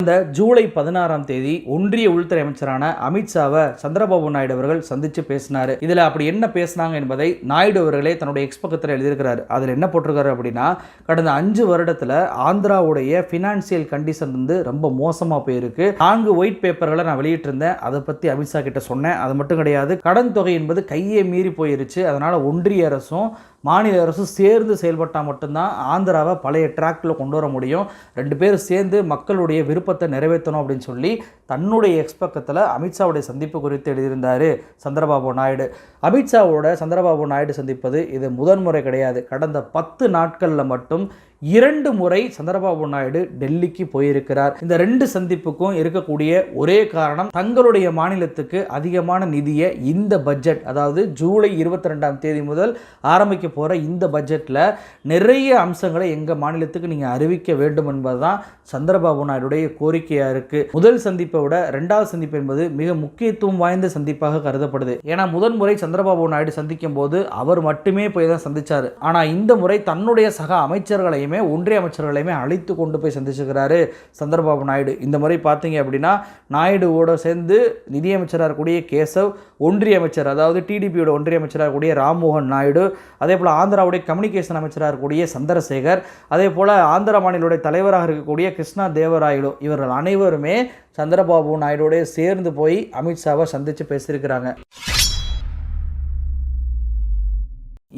இந்த ஜூலை 16ஆம் தேதி ஒன்றிய உள்துறை அமைச்சரான அமித்ஷாவை சந்திரபாபு நாயுடு அவர்கள் சந்திச்சு பேசினாரு. இதுல அப்படி என்ன பேசினாங்க என்பதை நாயுடு அவர்களே தன்னுடைய எக்ஸ் பக்கத்தில் எழுதியிருக்கிறார். அதில் என்ன போட்டிருக்காரு அப்படின்னா, கடந்த 5 வருடத்துல ஆந்திராவுடைய பினான்சியல் கண்டிஷன் வந்து ரொம்ப மோசமா போயிருக்கு. 4 ஒயிட் பேப்பர்களை நான் வெளியிட்டிருந்தேன். அதை பத்தி அமித்ஷா கிட்ட சொன்னேன். அது மட்டும் கிடையாது, கடன் தொகை என்பது கையே மீறி போயிருச்சு. அதனால ஒன்றிய அரசும் மாநில அரசும் சேர்ந்து செயல்பட்டால் மட்டும்தான் ஆந்திராவை பழைய ட்ராக்ல கொண்டு வர முடியும். 2 பேரும் சேர்ந்து மக்களுடைய விருப்பத்தை நிறைவேற்றணும் அப்படின்னு சொல்லி தன்னுடைய எக்ஸ் பக்கத்தில் அமித்ஷாவுடைய சந்திப்பு குறித்து எழுதியிருந்தார் சந்திரபாபு நாயுடு. அமித்ஷாவோட சந்திரபாபு நாயுடு சந்திப்பது இது முதன்முறை கிடையாது. கடந்த 10 நாட்களில் மட்டும் 2 முறை சந்திரபாபு நாயுடு டெல்லிக்கு போயிருக்கிறார். இந்த 2 சந்திப்புக்கும் இருக்கக்கூடிய ஒரே காரணம், தங்களுடைய மாநிலத்துக்கு அதிகமான நிதியை இந்த பட்ஜெட், அதாவது ஜூலை 22ஆம் தேதி முதல் ஆரம்பிக்க போற இந்த பட்ஜெட்ல நிறைய அம்சங்களை எங்க மாநிலத்துக்கு நீங்க அறிவிக்க வேண்டும் என்பதுதான் சந்திரபாபு நாயுடைய கோரிக்கையா இருக்கு. முதல் சந்திப்பை விட 2வது சந்திப்பு என்பது மிக முக்கியத்துவம் வாய்ந்த சந்திப்பாக கருதப்படுது. ஏன்னா முதன்முறை சந்திரபாபு நாயுடு சந்திக்கும் போது அவர் மட்டுமே போய் தான் சந்திச்சாரு. ஆனா இந்த முறை தன்னுடைய சக அமைச்சர்களையும் ஒன்றிய அமைச்சர்களையுமே அழைத்து கொண்டு போய் சந்திச்சுக்கிறாரு சந்திரபாபு நாயுடு. இந்த முறை பார்த்தீங்க அப்படின்னா, நாயுடுவோட சேர்ந்து நிதியமைச்சராக இருக்கக்கூடிய கேசவ், ஒன்றிய அமைச்சர் அதாவது டிடிபியோட ஒன்றிய அமைச்சராக இருக்கக்கூடிய ராம்மோகன் நாயுடு, அதே போல் ஆந்திராவுடைய கம்யூனிகேஷன் அமைச்சராக இருக்கக்கூடிய சந்திரசேகர், அதே போல் ஆந்திரா மாநிலத்துடைய தலைவராக இருக்கக்கூடிய கிருஷ்ணா தேவராயலு, இவர்கள் அனைவருமே சந்திரபாபு நாயுடோட சேர்ந்து போய் அமித்ஷாவை சந்தித்து பேசியிருக்கிறாங்க.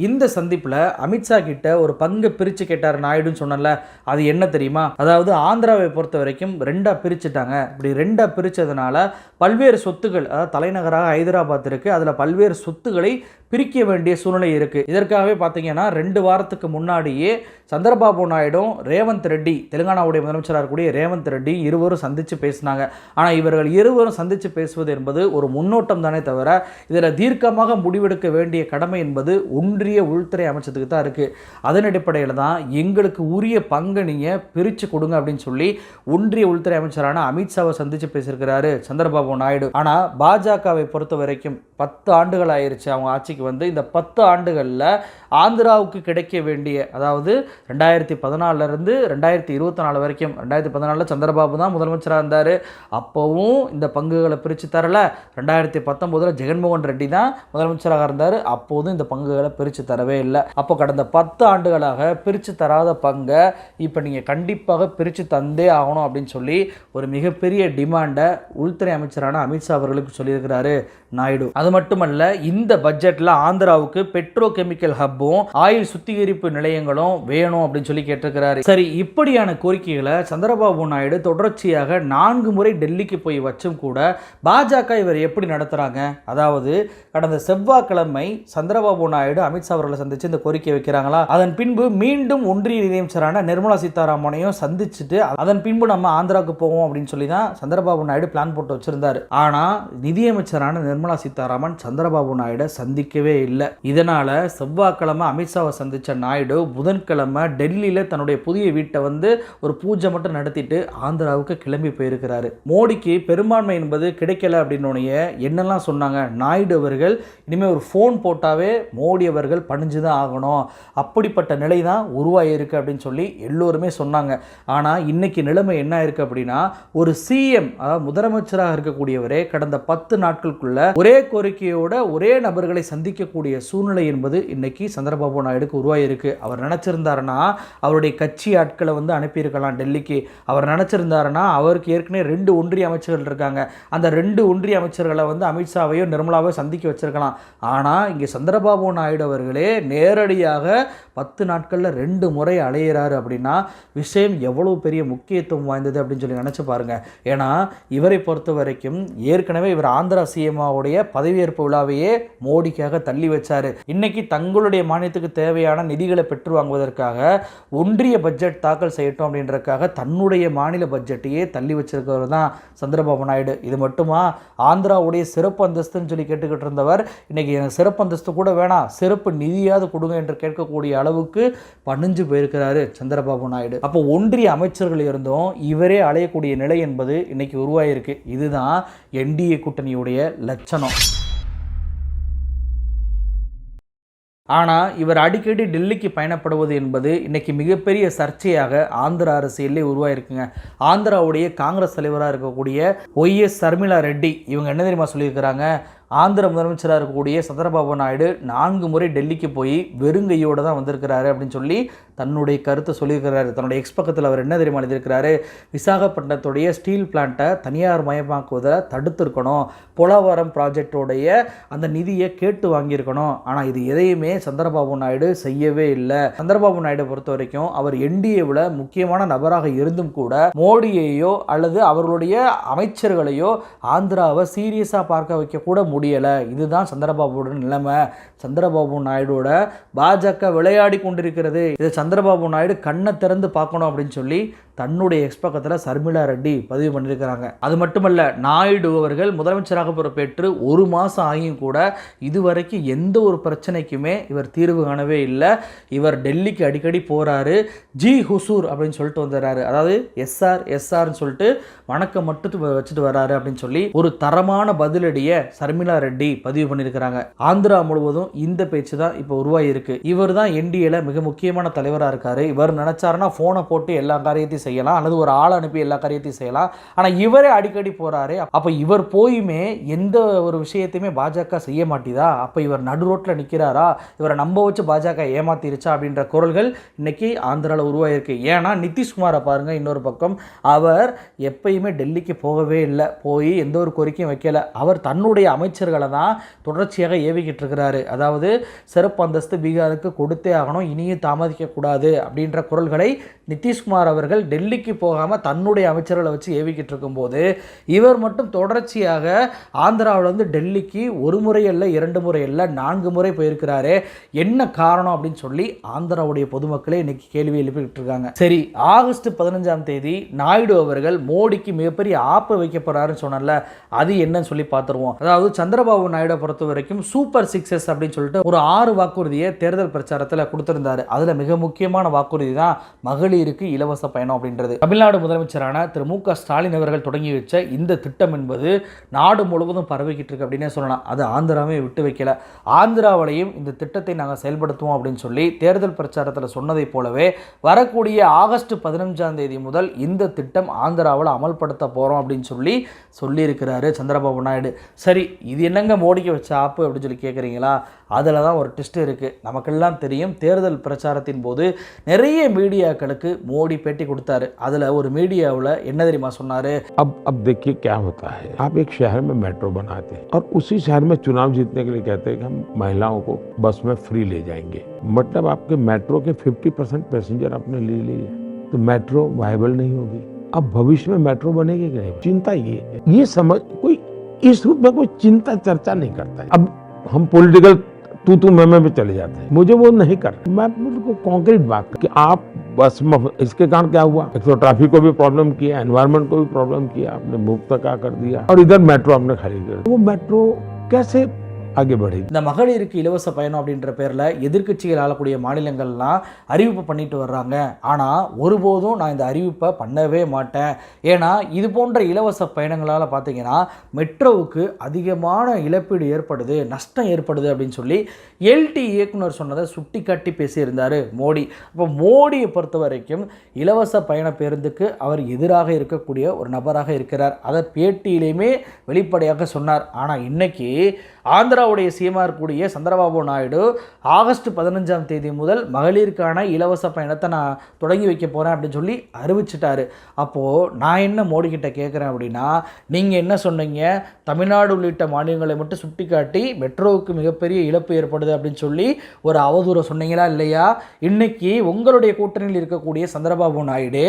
இந்த சந்திப்பில் அமித்ஷா கிட்ட ஒரு பங்கு பிரித்து கேட்டார் நாயுடுன்னு சொன்னல, அது என்ன தெரியுமா? அதாவது ஆந்திராவை பொறுத்த வரைக்கும் 2ஆக பிரிச்சுட்டாங்க. இப்படி 2ஆக பிரித்ததுனால பல்வேறு சொத்துக்கள், அதாவது தலைநகராக ஹைதராபாத் இருக்குது, அதில் பல்வேறு சொத்துக்களை பிரிக்க வேண்டிய சூழ்நிலை இருக்குது. இதற்காகவே பார்த்தீங்கன்னா 2 வாரத்துக்கு முன்னாடியே சந்திரபாபு நாயுடும் ரேவந்த் ரெட்டி, தெலுங்கானாவுடைய முதலமைச்சராக இருக்கக்கூடிய ரேவந்த் ரெட்டி இருவரும் சந்தித்து பேசினாங்க. ஆனால் இவர்கள் இருவரும் சந்தித்து பேசுவது என்பது ஒரு முன்னோட்டம் தானே தவிர இதில் தீர்க்கமாக முடிவெடுக்க வேண்டிய கடமை என்பது ஒன்றிய உள்துறை அமைச்சத்துக்கு தான் இருக்குது. அதன் அடிப்படையில் தான் எங்களுக்கு உரிய பங்கை நீங்கள் பிரித்து கொடுங்க அப்படின்னு சொல்லி ஒன்றிய உள்துறை அமைச்சரான அமித்ஷாவை சந்தித்து பேசியிருக்கிறாரு சந்திரபாபு நாயுடு. ஆனால் பாஜகவை பொறுத்த வரைக்கும் 10 ஆண்டுகள் ஆயிடுச்சு அவங்க ஆட்சிக்கு வந்து. இந்த 10 ஆண்டுகளில் ஆந்திராவுக்கு கிடைக்க வேண்டிய, அதாவது 2014 இருந்து 2024 வரைக்கும், 2014 சந்திரபாபு தான் முதலமைச்சராக இருந்தார், அப்போவும் இந்த பங்குகளை பிரித்து தரல. 2019 ஜெகன்மோகன் ரெட்டி தான் முதலமைச்சராக இருந்தார், அப்போதும் இந்த பங்குகளை பிரித்து தரவே இல்லை. அப்போ கடந்த 10 ஆண்டுகளாக பிரித்து தராத பங்கை இப்போ நீங்கள் கண்டிப்பாக பிரித்து தந்தே ஆகணும் அப்படின்னு சொல்லி ஒரு மிகப்பெரிய டிமாண்டை உள்துறை அமைச்சரான அமித்ஷா அவர்களுக்கு சொல்லியிருக்கிறாரு நாயுடு. அது மட்டுமல்ல, இந்த பட்ஜெட்டில் ஆந்திராவுக்கு பெட்ரோ கெமிக்கல் ஹப்பும் ஆயில் சுத்திகரிப்பு நிலையங்களும் வேணும் அப்படின்னு சொல்லி கேட்டிருக்கிறாரு. சரி, இப்படியான கோரிக்கைகளை சந்திரபாபு நாயுடு தொடர்ச்சியாக 4 முறை டெல்லிக்கு போய் வச்சும் கூட பாஜக இவர் எப்படி நடத்துறாங்க? அதாவது கடந்த செவ்வாய்க்கிழமை சந்திரபாபு நாயுடு அமித்ஷா அவர்களை சந்திச்சு இந்த கோரிக்கை வைக்கிறாங்களா, அதன் பின்பு மீண்டும் ஒன்றிய நிதியமைச்சரான நிர்மலா சீதாராமனையும் சந்திச்சுட்டு அதன் பின்பு நம்ம ஆந்திராவுக்கு போவோம் அப்படின்னு சொல்லி தான் சந்திரபாபு நாயுடு பிளான் போட்டு வச்சிருந்தாரு. ஆனா நிதியமைச்சரான நிர்மலா சீதாராமன் சந்திரபாபு நாயுடு சந்திக்கவே இல்லை. இதனால செவ்வாய்க்கிழமை அமித்ஷாவை சந்திச்ச நாயுடு புதன்கிழமை டெல்லியில தன்னுடைய புதிய வீட்டை வந்து ஒரு பூஜை மட்டும் நடத்திட்டு ஆந்திராவுக்கு கிளம்பி போயிருக்கிறாரு. மோடிக்கு பெரும்பான்மை என்பது கிடைக்கல அப்படின்னு என்னெல்லாம் சொன்னாங்க நாயுடு அவர்கள், இனிமேல் ஒரு ஃபோன் போட்டாவே மோடி அவர்கள் பணிஞ்சுதான் ஆகணும், அப்படிப்பட்ட நிலை தான் உருவாயிருக்கு அப்படின்னு சொல்லி எல்லோருமே சொன்னாங்க. ஆனால் இன்னைக்கு நிலைமை என்ன இருக்கு அப்படின்னா, ஒரு சிஎம், அதாவது முதலமைச்சராக இருக்கக்கூடியவரே கடந்த 10 நாட்களுக்குள்ள ஒரே கோரிக்கையோட ஒரே நபர்களை சந்திக்கக்கூடிய சூழ்நிலை என்பது இன்னைக்கு சந்திரபாபு நாயுடுக்கு உருவாயிருக்கு. அவர் நினைச்சிருந்தாருன்னா அவருடைய கட்சி ஆட்களை வந்து அனுப்பியிருக்கலாம் டெல்லிக்கு. அவர் நினைச்சிருந்தாருன்னா அவருக்கு ஏற்கனவே 2 ஒன்றிய அமைச்சர்கள் இருக்காங்க, அந்த 2 ஒன்றிய அமைச்சர்களை வந்து அமித்ஷாவையோ நிர்மலாவையோ சந்திக்க வச்சிருக்கலாம். ஆனால் இங்கே சந்திரபாபு நாயுடு அவர்களே நேரடியாக 10 நாட்களில் 2 முறை அலையிறாரு அப்படின்னா விஷயம் எவ்வளவு பெரிய முக்கியத்துவம் வாய்ந்தது அப்படின்னு சொல்லி நினைச்சு பாருங்க. ஏன்னா இவரை பொறுத்த வரைக்கும் ஏற்கனவே இவர் ஆந்திரா சிஎம்ஓடைய பதவியேற்பு விழாவையே மோடிக்காக தள்ளி வச்சாரு. இன்னைக்கு தங்களுடைய மாநிலத்துக்கு தேவையான நிதிகளை பெற்று வாங்குவதற்காக ஒன்றிய பட்ஜெட் தாக்கல் செய்யட்டும் அப்படின்றதுக்காக தன்னுடைய மாநில பட்ஜெட்டையே தள்ளி வச்சிருக்கிறவர் தான் சந்திரபாபு நாயுடு. இது மட்டுமா, ஆந்திராவுடைய சிறப்பு அந்தஸ்துன்னு சொல்லி கேட்டுக்கிட்டு இருந்தவர் இன்னைக்கு எனக்கு சிறப்பு அந்தஸ்து கூட வேணாம், சிறப்பு நிதியாவது கொடுங்க என்று கேட்கக்கூடிய அளவுக்கு பணிஞ்சு போயிருக்கிறாரு சந்திரபாபு நாயுடு. அப்போ ஒன்றிய அமைச்சர்கள் இருந்தும் இவரே அலையக்கூடிய நிலை என்பது இன்னைக்கு உருவாயிருக்கு. இதுதான் என்டிஏ கூட்டணியுடைய லட்சணம். ஆனால் இவர் அடிக்கடி டெல்லிக்கு பயணப்படுவது என்பது இன்றைக்கி மிகப்பெரிய சர்ச்சையாக ஆந்திர அரசியலே உருவாயிருக்குங்க. ஆந்திராவுடைய காங்கிரஸ் தலைவராக இருக்கக்கூடிய ஒய்எஸ் சர்மிளா ரெட்டி இவங்க என்ன தெரியுமா சொல்லியிருக்கிறாங்க, ஆந்திர முதலமைச்சராக இருக்கக்கூடிய சந்திரபாபு நாயுடு 4 முறை டெல்லிக்கு போய் வெறுங்கையோடு தான் வந்திருக்கிறாரு அப்படின்னு சொல்லி தன்னுடைய கருத்தை சொல்லியிருக்கிறாரு. தன்னுடைய எக்ஸ் பக்கத்தில் அவர் என்ன தெரியுமா எழுதியிருக்கிறாரு, விசாகப்பட்டினத்துடைய ஸ்டீல் பிளான்ட்டை தனியார் மயமாக்குவதை தடுத்திருக்கணும், போலவரம் ப்ராஜெக்டோடைய அந்த நிதியை கேட்டு வாங்கியிருக்கணும். ஆனால் இது எதையுமே சந்திரபாபு நாயுடு செய்யவே இல்லை. சந்திரபாபு நாயுடு பொறுத்த வரைக்கும் அவர் என்டிஏவில் முக்கியமான நபராக இருந்தும் கூட மோடியையோ அல்லது அவர்களுடைய அமைச்சர்களையோ ஆந்திராவை சீரியஸாக பார்க்க வைக்க கூட முடியலை. இதுதான் சந்திரபாபுவோட நிலைமை. சந்திரபாபு நாயுடோட பாஜக விளையாடி கொண்டிருக்கிறது. இதை சந்திரபாபு நாயுடு கண்ணை திறந்து பார்க்கணும் அப்படின்னு சொல்லி தன்னுடைய எக்ஸ் பக்கத்தில் சர்மிளா ரெட்டி பதிவு பண்ணியிருக்கிறாங்க. அது மட்டுமல்ல, நாயுடு அவர்கள் முதலமைச்சராக பொறுப்பேற்று 1 மாதம் ஆகியும் கூட இதுவரைக்கும் எந்த ஒரு பிரச்சனைக்குமே இவர் தீர்வு காணவே இல்லை. இவர் டெல்லிக்கு அடிக்கடி போகிறாரு, ஜி ஹுசூர் அப்படின்னு சொல்லிட்டு வந்துடுறாரு. அதாவது எஸ்ஆர்னு சொல்லிட்டு வணக்கம் மட்டும் வச்சுட்டு வர்றாரு அப்படின்னு சொல்லி ஒரு தரமான பதிலடியை சர்மிளா ரெட்டி பதிவு பண்ணியிருக்கிறாங்க. ஆந்திரா முழுவதும் இந்த பேச்சு தான் இப்போ உருவாகி இருக்கு. இவர் தான் என்டிஏல மிக முக்கியமான தலைவராக இருக்காரு. இவர் நினைச்சாருன்னா போனை போட்டு எல்லா காரியத்தையும் செய்யலாம் அல்லது ஒரு ஆள் அனுப்பி எல்லா காரியத்தையும் செய்யலாம். ஆனால் இவரே அடிக்கடி போறாரு. அப்போ இவர் போயுமே எந்த ஒரு விஷயத்தையுமே பாஜக செய்ய மாட்டேதா? அப்போ இவர் நடு ரோட்டில் நிற்கிறாரா? இவரை நம்ப வச்சு பாஜக ஏமாத்திருச்சா அப்படின்ற குரல்கள் இன்னைக்கு ஆந்திராவில் உருவாயிருக்கு. ஏன்னா நிதிஷ்குமாரை பாருங்க, இன்னொரு பக்கம் அவர் எப்பயுமே டெல்லிக்கு போகவே இல்லை, போய் எந்த ஒரு கோரிக்கையும் வைக்கல. அவர் தன்னுடைய அமைச்சர்களை தான் தொடர்ச்சியாக ஏவிக்கிட்டு இருக்கிறாரு. அதாவது சிறப்பு அந்தஸ்து பீகாருக்கு கொடுத்தே ஆகணும், இனியும் தாமதிக்க கூடாது அப்படின்ற குரல்களை நிதிஷ்குமார் அவர்கள் டெல்லிக்கு போகாமல் தன்னுடைய அமைச்சர்களை வச்சு ஏவிக்கிட்டு இருக்கும்போது இவர் மட்டும் தொடர்ச்சியாக ஆந்திராவில் டெல்லிக்கு 1 முறை அல்ல 2 முறை அல்ல 4 முறை போயிருக்கிறாரு. என்ன காரணம் அப்படின்னு சொல்லி ஆந்திராவுடைய பொதுமக்களே இன்னைக்கு கேள்வி எழுப்பிக்கிட்டு இருக்காங்க. சரி, ஆகஸ்ட் 15ஆம் தேதி நாயுடு அவர்கள் மோடிக்கு மிகப்பெரிய ஆப்பை வைக்க போறாருன்னு சொன்னால, அது என்னன்னு சொல்லி பார்த்துருவோம். அதாவது சந்திரபாபு நாயுடு பொறுத்த வரைக்கும் சூப்பர் 6 அப்படின்னு சொல்லிட்டு ஒரு 6 வாக்குறுதியை தேர்தல் பிரச்சாரத்தில் கொடுத்திருந்தாரு. அதுல மிக முக்கியமான வாக்குறுதி தான் மகளிருக்கு இலவச பயணம் அப்படின்றது. தமிழ்நாடு முதலமைச்சரான திரு மு.க. ஸ்டாலின் அவர்கள் தொடங்கி வச்ச இந்த திட்டம் என்பது நாடு முழுவதும் பரவிக்கிட்டு இருக்கு அப்படின்னே சொல்லலாம். அது ஆந்திராவே விட்டு வைக்கல. ஆந்திராவிலையும் இந்த திட்டத்தை நாங்கள் செயல்படுத்துவோம் அப்படின்னு சொல்லி தேர்தல் பிரச்சாரத்தில் சொன்னதை போலவே வரக்கூடிய ஆகஸ்ட் 15ஆம் தேதி முதல் இந்த திட்டம் ஆந்திராவில் அமல்படுத்த போகிறோம் அப்படின்னு சொல்லியிருக்கிறாரு சந்திரபாபு நாயுடு. சரி, இது என்னங்க மோடிக்கு வச்ச ஆப்பு அப்படின்னு சொல்லி கேட்குறீங்களா? அதில் தான் ஒரு ட்விஸ்ட் இருக்குது. நமக்கெல்லாம் தெரியும், தேர்தல் பிரச்சாரத்தின் போது நிறைய மீடியாக்களுக்கு மோடி பேட்டி கொடுத்தாரு. அதில் ஒரு மீடியாவில் என்ன தெரியுமா சொன்னார், अब देखिए क्या होता है, आप एक शहर में मेट्रो बनाते हैं और उसी शहर में चुनाव जीतने के लिए कहते हैं कि हम महिलाओं को बस में फ्री ले जाएंगे। मतलब आपके मेट्रो के 50% पैसेंजर आपने ले लिए, तो मेट्रो वायबल नहीं होगी। अब भविष्य में मेट्रो बनेगी कि नहीं, चिंता ये समझ कोई इस रूप में कोई चिंता चर्चा नहीं करता है। अब हम पॉलिटिकल तू मैं पे चले जाते हैं, मुझे वो नहीं कर। मैं बिल्कुल कॉन्क्रीट बात कि आप बस में, इसके कारण क्या हुआ, एक तो ट्रैफिक को भी प्रॉब्लम किया, एनवायरनमेंट को भी प्रॉब्लम किया, आपने मुफ्त का कर दिया और इधर मेट्रो आपने खरीद कर। वो मेट्रो कैसे आगे बढ़े? இந்த மகளிருக்கு இலவச பயணம் அப்படின்ற பேரில் எதிர்க்கட்சிகள் ஆளக்கூடிய மாநிலங்கள்லாம் அறிவிப்பு பண்ணிட்டு வர்றாங்க. ஆனால் ஒருபோதும் நான் இந்த அறிவிப்பை பண்ணவே மாட்டேன். ஏன்னா இது போன்ற இலவச பயணங்களால் பார்த்தீங்கன்னா மெட்ரோவுக்கு அதிகமான இழப்பீடு ஏற்படுது, நஷ்டம் ஏற்படுது அப்படின்னு சொல்லி எல்டி இயக்குனர் சொன்னதை சுட்டி காட்டி பேசியிருந்தார் மோடி. அப்போ மோடியை பொறுத்த வரைக்கும் இலவச பயண பேருந்துக்கு அவர் எதிராக இருக்கக்கூடிய ஒரு நபராக இருக்கிறார். அதை பேட்டியிலையுமே வெளிப்படையாக சொன்னார். ஆனால் இன்னைக்கு ஆந்திராவுடைய சிஎம்மாக இருக்கக்கூடிய சந்திரபாபு நாயுடு ஆகஸ்ட் 15ஆம் தேதி முதல் மகளிருக்கான இலவச பயணத்தை நான் தொடங்கி வைக்க போகிறேன் அப்படின்னு சொல்லி அறிவிச்சிட்டாரு. அப்போது நான் என்ன மோடி கிட்ட கேட்குறேன் அப்படின்னா, நீங்கள் என்ன சொன்னீங்க, தமிழ்நாடு உள்ளிட்ட மாநிலங்களை மட்டும் சுட்டி காட்டி மெட்ரோவுக்கு மிகப்பெரிய இழப்பு ஏற்படுது அப்படின்னு சொல்லி ஒரு அவதூறை சொன்னீங்களா இல்லையா? இன்னைக்கு உங்களுடைய கூட்டணியில் இருக்கக்கூடிய சந்திரபாபு நாயுடு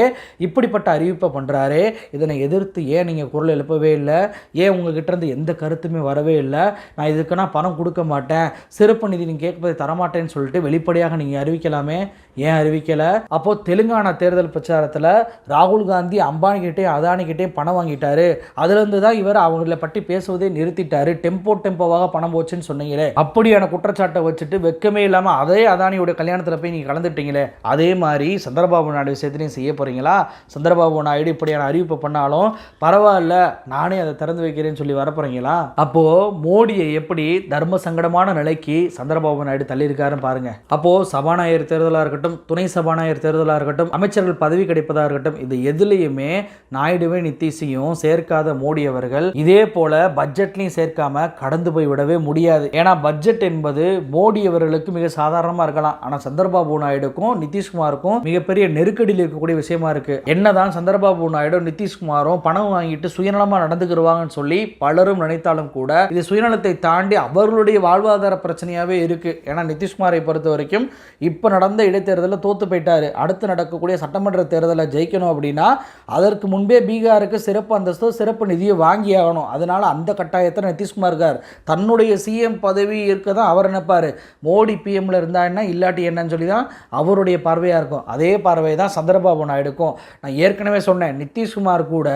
இப்படிப்பட்ட அறிவிப்பை பண்ணுறாரு. இதனை எதிர்த்து ஏன் நீங்கள் குரல் எழுப்பவே இல்லை? ஏன் உங்ககிட்ட இருந்து எந்த கருத்துமே வரவே இல்லை? நான் இதுக்குன்னா பணம் கொடுக்க மாட்டேன், சிறப்பு நிதி நீங்கள் கேட்பதை தரமாட்டேன்னு சொல்லிட்டு வெளிப்படையாக நீங்கள் அறிவிக்கலாமே, ஏன் அறிவிக்கலை? அப்போது தெலுங்கானா தேர்தல் பிரச்சாரத்தில் ராகுல் காந்தி அம்பானிக்கிட்டேயும் அதானிக்கிட்டேயும் பணம் வாங்கிட்டாரு, அதுலேருந்து தான் இவர் அவங்கள பற்றி பேசுவதே நிறுத்திட்டாரு, டெம்போவாக பணம் போச்சுன்னு சொன்னீங்களே, அப்படியான குற்றச்சாட்டை வச்சுட்டு வெக்கமே இல்லாமல் அதே அதானியோட கல்யாணத்தில் போய் நீங்கள் கலந்துட்டீங்களே, அதே மாதிரி சந்திரபாபு நாயுடு விஷயத்திலையும் செய்ய போகிறீங்களா? சந்திரபாபு நாயுடு இப்படியான அறிவிப்பு பண்ணாலும் பரவாயில்ல, நானே அதை திறந்து வைக்கிறேன்னு சொல்லி வரப்போகிறீங்களா? அப்போது மோடியை எப்படி தர்ம சங்கடமான நிலைக்கு சந்திரபாபு நாயுடு தள்ளியிருக்காருன்னு பாருங்க. அப்போ சபாநாயகர் தேர்தலாக இருக்கட்டும், துணை சபாநாயகர் தேர்தலாக இருக்கட்டும், அமைச்சர்கள் பதவி கிடைப்பதாக இருக்கட்டும், இது எதுலையுமே நாயுடுவே நிதிஷையும் சேர்க்காத மோடி அவர்கள் இதே போல பட்ஜெட்லையும் சேர்க்காம கடந்து போய் விடவே முடியாது. ஏன்னா பட்ஜெட் என்பது மோடி அவர்களுக்கு மிக சாதாரணமா இருக்கலாம், ஆனா சந்திரபாபு நாயுடுக்கும் நிதிஷ்குமாருக்கும் மிகப்பெரிய நெருக்கடியில் இருக்கக்கூடிய விஷயமா இருக்கு. என்னதான் சந்திரபாபு நாயுடு நிதிஷ்குமாரும் பணம் வாங்கிட்டு சுயநலமா நடந்துக்கிடுவாங்கன்னு சொல்லி பலரும் நினைத்தாலும் கூட இது சுயநலத்தை தாண்டி அவர்களுடைய வாழ்வாதார பிரச்சனையாவே இருக்கு. ஏன்னா நிதிஷ்குமாரை பொறுத்த வரைக்கும் இப்ப நடந்த இடைத்தேர்தலில் தோத்து போயிட்டாரு. அடுத்து நடக்கக்கூடிய சட்டமன்ற தேர்தலில் ஜெயிக்கணும் அப்படின்னா அதற்கு முன்பே பீகாருக்கு சிறப்பு அந்தஸ்து சிறப்பு நிதியை வாங்கி ஆகணும். அதனால அந்த கட்டாயத்தில் நிதிஷ்குமார் இருக்கார். தன்னுடைய சிஎம் பதவி இருக்க தான் அவர் நினைப்பாரு. மோடி பிஎம்ல இருந்தா என்ன இல்லாட்டி என்னன்னு சொல்லி தான் அவருடைய பார்வையா இருக்கும். அதே பார்வை தான் சந்திரபாபு நாயுடுக்கும். நான் ஏற்கனவே சொன்னேன், நிதிஷ்குமார் கூட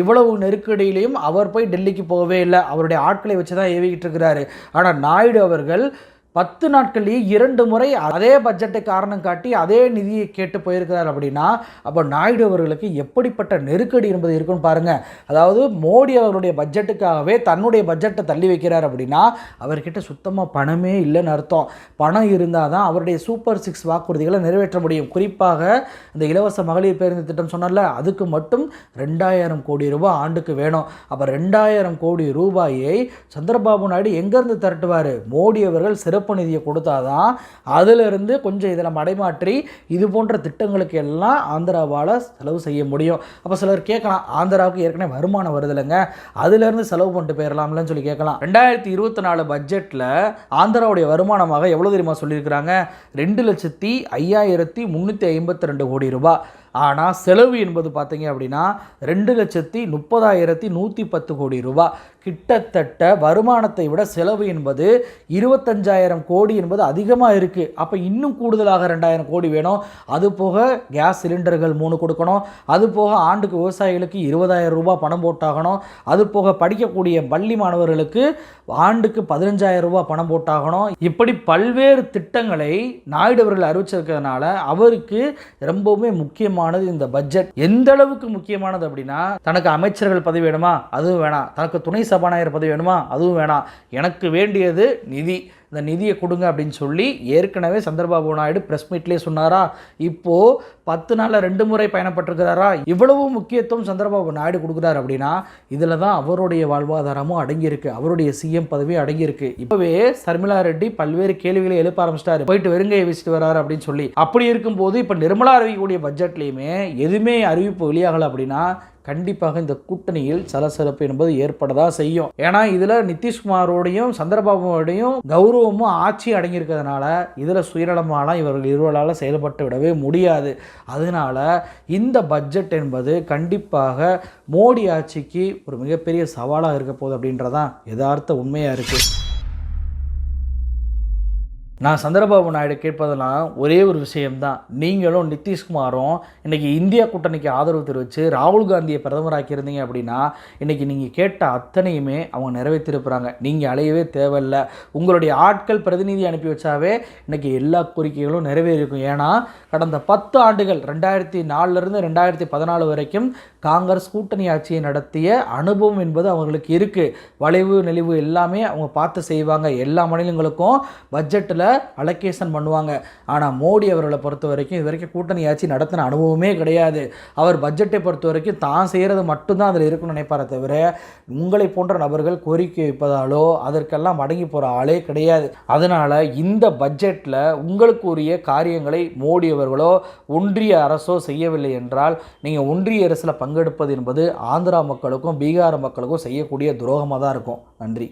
இவ்வளவு நெருக்கடியிலையும் அவர் போய் டெல்லிக்கு போகவே இல்லை. அவருடைய ஆட்களை வச்சு தான் ஏவிக்கிட்டு இருக்கிறாரு. ஆனால் நாயுடு அவர்கள் 10 நாட்கள்லேயே 2 முறை அதே பட்ஜெட்டை காரணம் காட்டி அதே நிதியை கேட்டு போயிருக்கிறார். அப்படின்னா அப்போ நாயுடு அவர்களுக்கு எப்படிப்பட்ட நெருக்கடி என்பது இருக்குன்னு பாருங்க. அதாவது மோடி அவர்களுடைய பட்ஜெட்டுக்காகவே தன்னுடைய பட்ஜெட்டை தள்ளி வைக்கிறார் அப்படின்னா அவர்கிட்ட சுத்தமாக பணமே இல்லைன்னு அர்த்தம். பணம் இருந்தால் தான் அவருடைய சூப்பர் 6 வாக்குறுதிகளை நிறைவேற்ற முடியும். குறிப்பாக இந்த இலவச மகளிர் பேருந்து திட்டம் சொன்னார்ல, அதுக்கு மட்டும் 2000 கோடி ரூபாய் ஆண்டுக்கு வேணும். அப்போ 2000 கோடி ரூபாயை சந்திரபாபு நாயுடு எங்கேருந்து திரட்டுவார்? மோடி அவர்கள் சிறப்பு நிதியை கொடுத்தாதான் அதிலிருந்து கொஞ்சம் இதில் மடைமாற்றி இது போன்ற திட்டங்களுக்கு எல்லாம் ஆந்திராவால் செலவு செய்ய முடியும். அப்போ சிலர் கேட்கலாம், ஆந்திராவுக்கு ஏற்கனவே வருமானம் வருது இல்லைங்க, அதிலிருந்து செலவு பண்ணிட்டு போயிடலாம்லன்னு சொல்லி கேட்கலாம். 2024 பட்ஜெட்டில் ஆந்திராவுடைய வருமானமாக எவ்வளோ தெரியுமா சொல்லியிருக்கிறாங்க? 2,05,352 கோடி ரூபாய். ஆனால் செலவு என்பது பார்த்தீங்க அப்படின்னா 2,30,110 கோடி ரூபாய். கிட்டத்தட்ட வருமானத்தை விட செலவு என்பது 25,000 கோடி என்பது அதிகமாக இருக்குது. அப்போ இன்னும் கூடுதலாக 2,000 கோடி வேணும். அது போக கேஸ் சிலிண்டர்கள் 3 கொடுக்கணும். அது போக ஆண்டுக்கு விவசாயிகளுக்கு 20,000 ரூபாய் பணம் போட்டாகணும். அது போக படிக்கக்கூடிய பள்ளி மாணவர்களுக்கு ஆண்டுக்கு 15,000 ரூபாய் பணம் போட்டாகணும். இப்படி பல்வேறு திட்டங்களை நாயுடு அவர்கள் அறிவிச்சிருக்கிறதுனால அவருக்கு ரொம்பவுமே முக்கியமானது இந்த பட்ஜெட். எந்த அளவுக்கு முக்கியமானது அப்படின்னா, தனக்கு அமைச்சர்கள் பதவி வேணுமா? அதுவும் வேணாம். தனக்கு துணை சபாநாயகர் பதவி வேணுமா? அதுவும் வேணாம். எனக்கு வேண்டியது நிதி. இந்த நிதியை கொடுங்க அப்படின்னு சொல்லி ஏற்கனவே சந்திரபாபு நாயுடு பிரஸ் மீட்லேயே சொன்னாரா? இப்போ 10 நாளில் 2 முறை பயணப்பட்டிருக்கிறாரா? இவ்வளவு முக்கியத்துவம் சந்திரபாபு நாயுடு கொடுக்குறாரு அப்படின்னா இதில் தான் அவருடைய வாழ்வாதாரமும் அடங்கியிருக்கு, அவருடைய சிஎம் பதவி அடங்கியிருக்கு. இப்போவே சர்மிளா ரெட்டி பல்வேறு கேள்விகளை எழுப்ப ஆரம்பிச்சிட்டாரு, போயிட்டு வெறுங்கையை வீசிட்டு வராரு அப்படின்னு சொல்லி. அப்படி இருக்கும்போது இப்போ நிர்மலா அறிவிக்கக்கூடிய பட்ஜெட்லையுமே எதுவுமே அறிவிப்பு வெளியாகலை அப்படின்னா கண்டிப்பாக இந்த கூட்டணியில் சலசலப்பு என்பது ஏற்படதான் செய்யும். ஏன்னா இதில் நிதிஷ்குமாரோடையும் சந்திரபாபுவோடையும் கௌரவமும் ஆட்சி அடங்கியிருக்கிறதுனால இதில் சுயநலமாலாம் இவர்கள் இருவரால் செயல்பட்டு விடவே முடியாது. அதனால இந்த பட்ஜெட் என்பது கண்டிப்பாக மோடி ஆட்சிக்கு ஒரு மிகப்பெரிய சவாலாக இருக்க போகுது அப்படின்றதான் யதார்த்த உண்மையாக இருக்குது. நான் சந்திரபாபு நாயுடு கேட்பதெல்லாம் ஒரே ஒரு விஷயம்தான், நீங்களும் நிதிஷ்குமாரும் இன்றைக்கி இந்தியா கூட்டணிக்கு ஆதரவு தெரிவித்து ராகுல் காந்தியை பிரதமராக்கியிருந்தீங்க அப்படின்னா இன்றைக்கி நீங்கள் கேட்ட அத்தனையுமே அவங்க நிறைவேற்றிருப்பாங்க. நீங்கள் அலையவே தேவையில்லை. உங்களுடைய ஆட்கள் பிரதிநிதி அனுப்பி வச்சாவே இன்றைக்கி எல்லா கோரிக்கைகளும் நிறைவேறியிருக்கும். ஏன்னா கடந்த 10 ஆண்டுகள் 2004 2014 வரைக்கும் காங்கிரஸ் கூட்டணி ஆட்சியை நடத்திய அனுபவம் என்பது அவங்களுக்கு இருக்குது. வளைவு நெளிவு எல்லாமே அவங்க பார்த்து செய்வாங்க. எல்லா மாநிலங்களுக்கும் பட்ஜெட்டில் அலோகேஷன் பண்ணுவாங்க. ஆனால் மோடி அவர்களை பொறுத்த வரைக்கும் இது வரைக்கும் கூட்டணி ஆட்சி நடத்தின அனுபவமே கிடையாது. அவர் பட்ஜெட்டை பொறுத்த வரைக்கும் தான் செய்கிறது மட்டும்தான் அதில் இருக்குன்னு நினைப்பாரே தவிர உங்களை போன்ற நபர்கள் கோரிக்கை வைப்பதாலோ அதற்கெல்லாம் மடங்கி போகிற ஆளே கிடையாது. அதனால் இந்த பட்ஜெட்டில் உங்களுக்கு உரிய காரியங்களை மோடி அவர்களோ ஒன்றிய அரசோ செய்யவில்லை என்றால் நீங்கள் ஒன்றிய அரசில் பங்கெடுப்பது என்பது ஆந்திரா மக்களுக்கும் பீகார் மக்களுக்கும் செய்யக்கூடிய துரோகமாக தான் இருக்கும். நன்றி.